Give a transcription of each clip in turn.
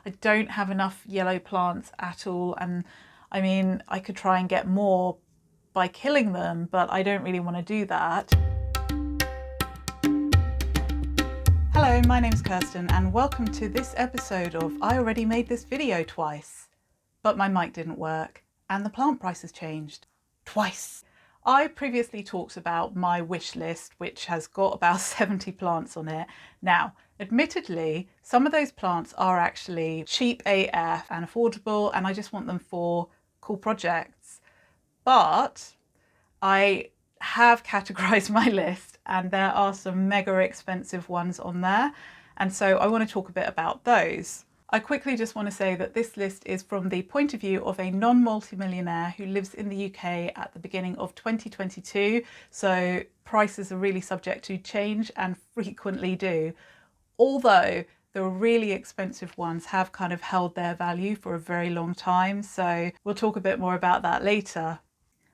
I don't have enough yellow plants at all. And I mean, I could try and get more by killing them, but I don't really want to do that. Hello, my name's Kirsten and welcome to this episode of I already made this video twice, but my mic didn't work and the plant prices changed twice. I previously talked about my wish list, which has got about 70 plants on it. Now, admittedly, some of those plants are actually cheap AF and affordable, and I just want them for cool projects. But I have categorized my list and there are some mega expensive ones on there. And so I want to talk a bit about those. I quickly just want to say that this list is from the point of view of a non-multimillionaire who lives in the UK at the beginning of 2022. So prices are really subject to change and frequently do. Although the really expensive ones have kind of held their value for a very long time. So we'll talk a bit more about that later.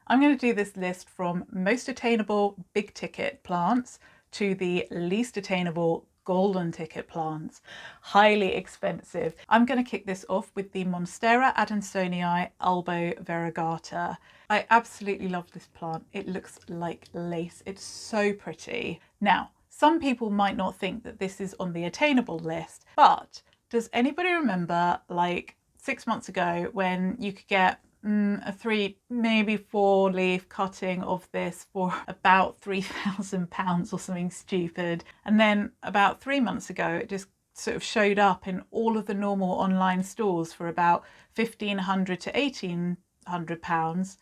I'm going to do this list from most attainable big ticket plants to the least attainable golden ticket plants, highly expensive. I'm going to kick this off with the Monstera adansonii albo variegata. I absolutely love this plant. It looks like lace. It's so pretty. Now, some people might not think that this is on the attainable list, but does anybody remember like 6 months ago when you could get a 3, maybe 4 leaf cutting of this for about £3,000 or something stupid. And then about 3 months ago, it just sort of showed up in all of the normal online stores for about £1,500 to £1,800,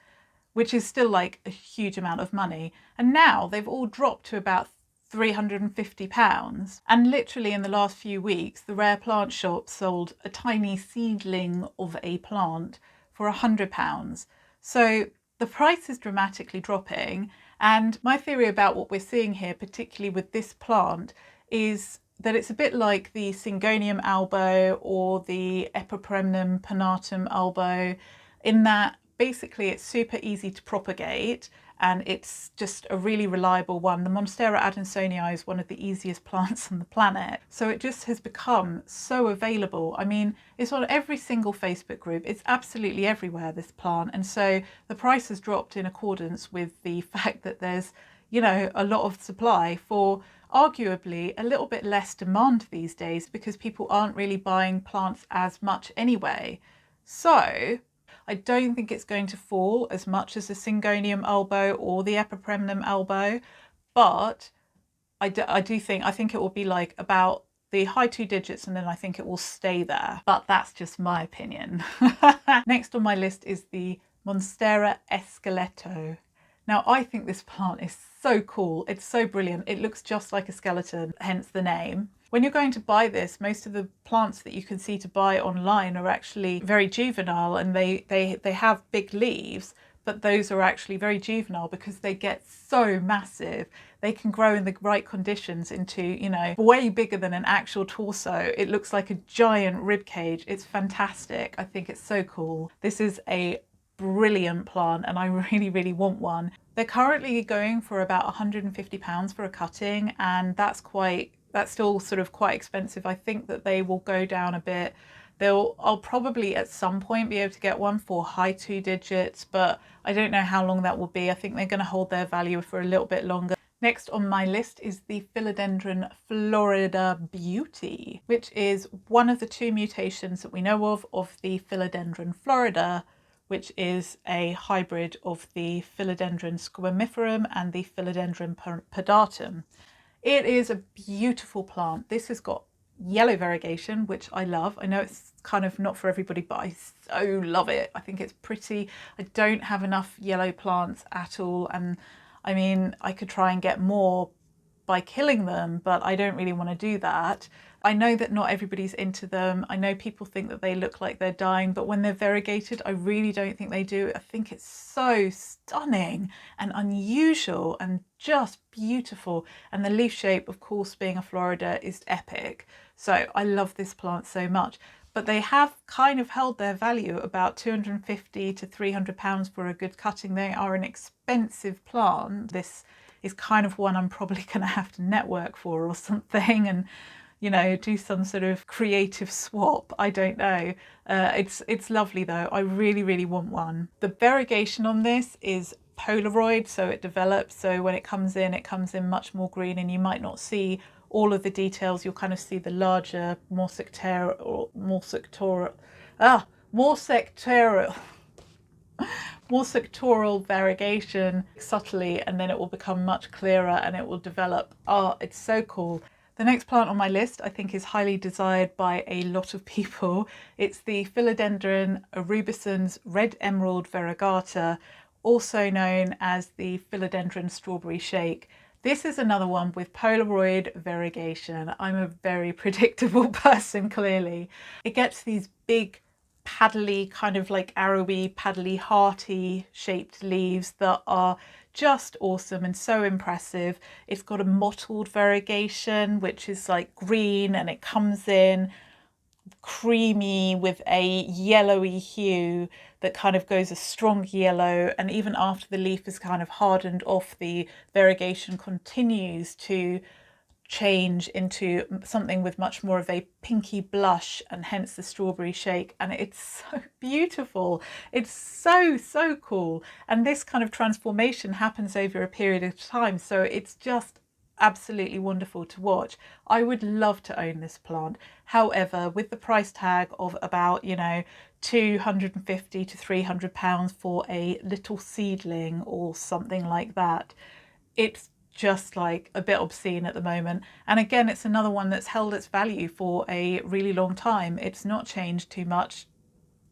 which is still like a huge amount of money. And now they've all dropped to about £350. And literally in the last few weeks, the rare plant shop sold a tiny seedling of a plant for £100. So the price is dramatically dropping. And my theory about what we're seeing here, particularly with this plant, is that it's a bit like the Syngonium albo or the Epipremnum pinnatum albo, in that basically it's super easy to propagate and it's just a really reliable one. The Monstera adansonii is one of the easiest plants on the planet. So it just has become so available. I mean, it's on every single Facebook group. It's absolutely everywhere, this plant. And so the price has dropped in accordance with the fact that there's, you know, a lot of supply for arguably a little bit less demand these days because people aren't really buying plants as much anyway. So I don't think it's going to fall as much as the Syngonium albo or the Epipremnum albo, but I think it will be like about the high 2 digits and then I think it will stay there. But that's just my opinion. Next on my list is the Monstera esqueleto. Now, I think this plant is so cool. It's so brilliant. It looks just like a skeleton, hence the name. When you're going to buy this, most of the plants that you can see to buy online are actually very juvenile and they have big leaves, but those are actually very juvenile because they get so massive. They can grow in the right conditions into, you know, way bigger than an actual torso. It looks like a giant rib cage. It's fantastic. I think it's so cool. This is a brilliant plant and I really want one. They're currently going for about £150 for a cutting, and that's still sort of quite expensive. I think that they will go down a bit. I'll probably at some point be able to get one for high 2 digits, but I don't know how long that will be. I think they're going to hold their value for a little bit longer. Next on my list is the Philodendron Florida Beauty, which is one of the 2 mutations that we know of the Philodendron Florida, which is a hybrid of the Philodendron squamiferum and the Philodendron pedatum. It is a beautiful plant. This has got yellow variegation, which I love. I know it's kind of not for everybody, but I so love it. I think it's pretty. I don't have enough yellow plants at all. And I mean, I could try and get more by killing them, but I don't really want to do that. I know that not everybody's into them. I know people think that they look like they're dying, but when they're variegated, I really don't think they do. I think it's so stunning and unusual and just beautiful. And the leaf shape, of course, being a Florida, is epic. So I love this plant so much. But they have kind of held their value about £250 to £300 for a good cutting. They are an expensive plant. This is kind of one I'm probably going to have to network for or something and you know, do some sort of creative swap. I don't know. It's lovely though. I really, really want one. The variegation on this is Polaroid, so it develops. So when it comes in much more green, and you might not see all of the details. You'll kind of see the larger, more sectorial, more sectoral variegation subtly, and then it will become much clearer and it will develop. Oh, it's so cool. The next plant on my list I think is highly desired by a lot of people. It's the Philodendron arubescens red emerald variegata, also known as the Philodendron strawberry shake. This is another one with Polaroid variegation. I'm a very predictable person, clearly. It gets these big paddly, kind of like arrowy, paddly, hearty shaped leaves that are just awesome and so impressive. It's got a mottled variegation, which is like green, and it comes in creamy with a yellowy hue that kind of goes a strong yellow, and even after the leaf is kind of hardened off, the variegation continues to change into something with much more of a pinky blush, and hence the strawberry shake. And it's so beautiful. It's so cool. And this kind of transformation happens over a period of time, so it's just absolutely wonderful to watch. I would love to own this plant. However, with the price tag of about, you know, 250 to 300 pounds for a little seedling or something like that, it's just like a bit obscene at the moment. And again, it's another one that's held its value for a really long time. It's not changed too much,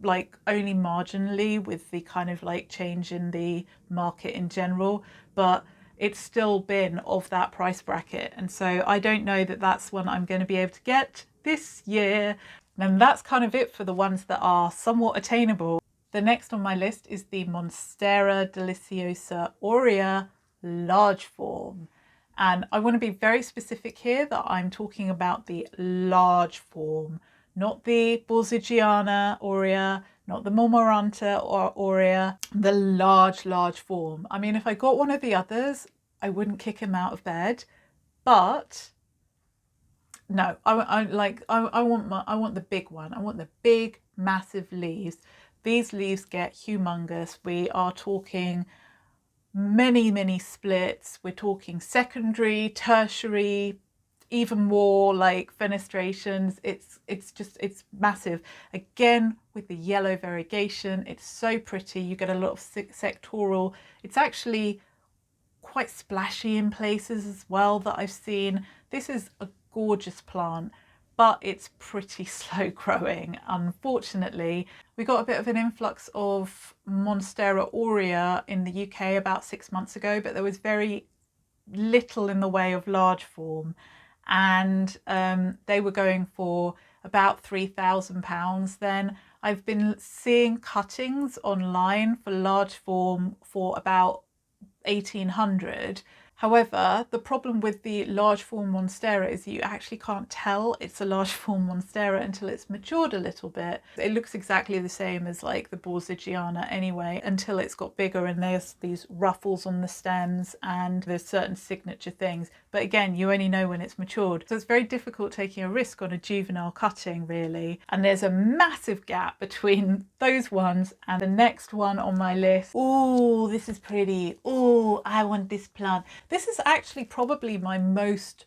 like only marginally with the kind of like change in the market in general, but it's still been of that price bracket. And so I don't know that that's one I'm going to be able to get this year. And that's kind of it for the ones that are somewhat attainable. The next on my list is the Monstera deliciosa aurea large form. And I want to be very specific here that I'm talking about the large form, not the Borsigiana aurea, not the Mormaranta or aurea, the large form. I mean, if I got one of the others, I wouldn't kick him out of bed, but no, I want the big one. I want the big, massive leaves. These leaves get humongous. We are talking many splits. We're talking secondary, tertiary, even more like fenestrations. It's massive. Again, with the yellow variegation, it's so pretty. You get a lot of sectoral. It's actually quite splashy in places as well that I've seen. This is a gorgeous plant, but it's pretty slow growing, unfortunately. We got a bit of an influx of Monstera aurea in the UK about 6 months ago, but there was very little in the way of large form, and they were going for about £3,000 then. I've been seeing cuttings online for large form for about 1800. However, the problem with the large form Monstera is you actually can't tell it's a large form Monstera until it's matured a little bit. It looks exactly the same as like the Borsigiana anyway, until it's got bigger and there's these ruffles on the stems and there's certain signature things. But again, you only know when it's matured. So it's very difficult taking a risk on a juvenile cutting, really. And there's a massive gap between those ones and the next one on my list. Oh, this is pretty. Oh, I want this plant. This is actually probably my most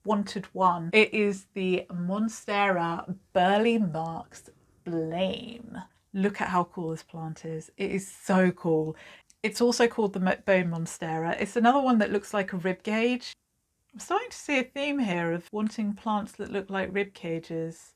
wanted one. It is the Monstera Burle Marx Blame. Look at how cool this plant is. It is so cool. It's also called the Bone Monstera. It's another one that looks like a rib cage. I'm starting to see a theme here of wanting plants that look like rib cages.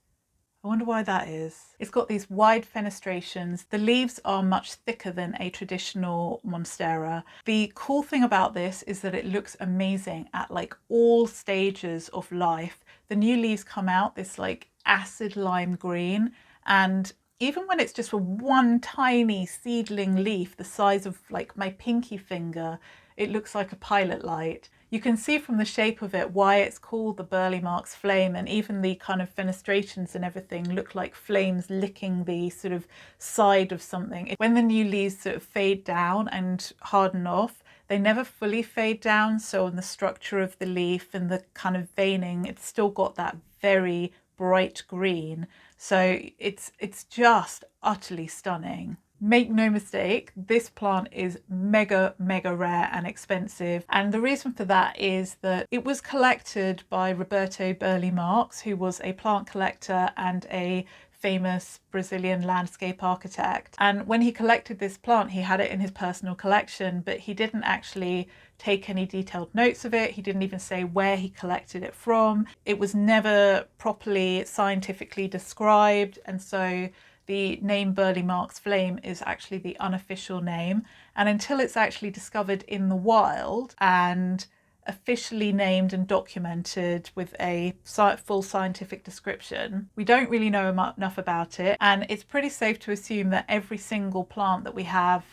I wonder why that is. It's got these wide fenestrations. The leaves are much thicker than a traditional Monstera. The cool thing about this is that it looks amazing at like all stages of life. The new leaves come out this like acid lime green, and even when it's just one tiny seedling leaf the size of like my pinky finger, it looks like a pilot light. You can see from the shape of it why it's called the Burle Marx Flame, and even the kind of fenestrations and everything look like flames licking the sort of side of something. When the new leaves sort of fade down and harden off, They never fully fade down, so on the structure of the leaf and the kind of veining, it's still got that very bright green. So it's just utterly stunning. Make no mistake, this plant is mega rare and expensive, and the reason for that is that it was collected by Burle Marx, who was a plant collector and a famous Brazilian landscape architect. And when he collected this plant, he had it in his personal collection, but he didn't actually take any detailed notes of it. He didn't even say where he collected it from. It was never properly scientifically described, and so the name Burle Marx flame is actually the unofficial name. And until it's actually discovered in the wild and officially named and documented with a full scientific description, we don't really know enough about it. And it's pretty safe to assume that every single plant that we have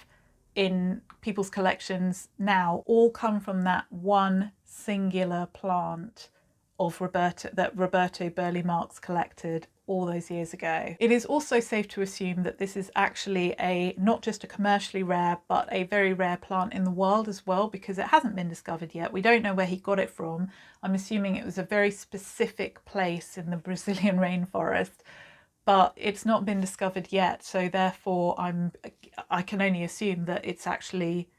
in people's collections now all come from that one singular plant of Roberto Burle Marx collected all those years ago. It is also safe to assume that this is actually not just a commercially rare, but a very rare plant in the world as well, because it hasn't been discovered yet. We don't know where he got it from. I'm assuming it was a very specific place in the Brazilian rainforest, but it's not been discovered yet. So therefore I can only assume that it's actually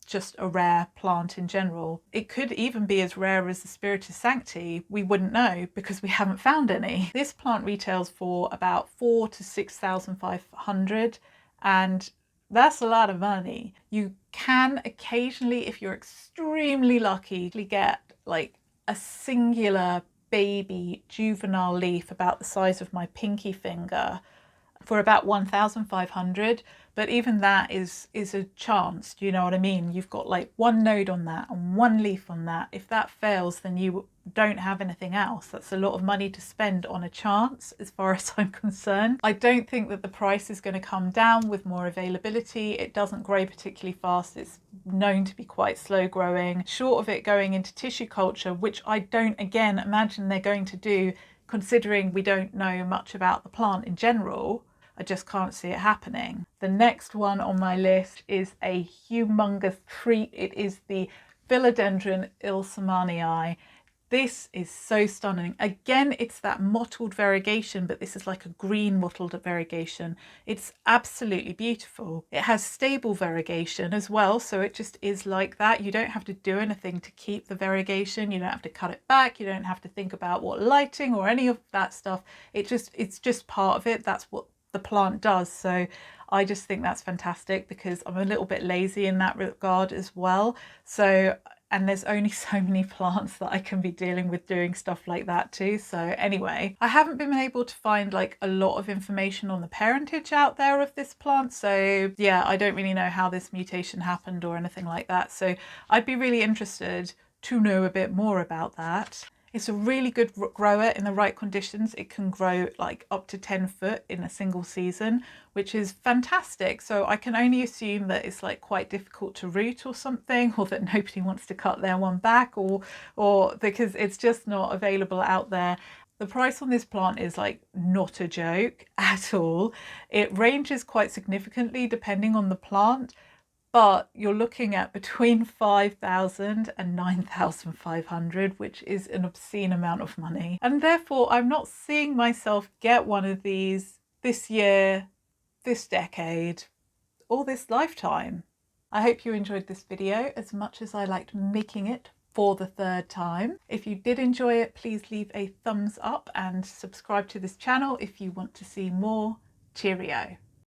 just a rare plant in general. It could even be as rare as the Spiritus Sancti. We wouldn't know because we haven't found any. This plant retails for about 4,000 to 6,500, and that's a lot of money. You can occasionally, if you're extremely lucky, get like a singular baby juvenile leaf about the size of my pinky finger for about 1,500, but even that is a chance. Do you know what I mean? You've got like one node on that and one leaf on that. If that fails, then you don't have anything else. That's a lot of money to spend on a chance, as far as I'm concerned. I don't think that the price is going to come down with more availability. It doesn't grow particularly fast. It's known to be quite slow growing. Short of it going into tissue culture, which I don't again imagine they're going to do, considering we don't know much about the plant in general. I just can't see it happening. The next one on my list is a humongous treat. It is the Philodendron ilsemanii. This is so stunning. Again, it's that mottled variegation, but this is like a green mottled variegation. It's absolutely beautiful. It has stable variegation as well, so it just is like that. You don't have to do anything to keep the variegation. You don't have to cut it back. You don't have to think about what lighting or any of that stuff. It's just part of it. That's what the plant does. So I just think that's fantastic, because I'm a little bit lazy in that regard as well. So, and there's only so many plants that I can be dealing with doing stuff like that too. So anyway, I haven't been able to find like a lot of information on the parentage out there of this plant. So yeah, I don't really know how this mutation happened or anything like that. So I'd be really interested to know a bit more about that. It's a really good grower in the right conditions. It can grow like up to 10 foot in a single season, which is fantastic. So I can only assume that it's like quite difficult to root or something, or that nobody wants to cut their one back, or because it's just not available out there. The price on this plant is like not a joke at all. It ranges quite significantly depending on the plant, but you're looking at between 5,000 and 9,500, which is an obscene amount of money. And therefore, I'm not seeing myself get one of these this year, this decade, or this lifetime. I hope you enjoyed this video as much as I liked making it for the third time. If you did enjoy it, please leave a thumbs up and subscribe to this channel if you want to see more. Cheerio.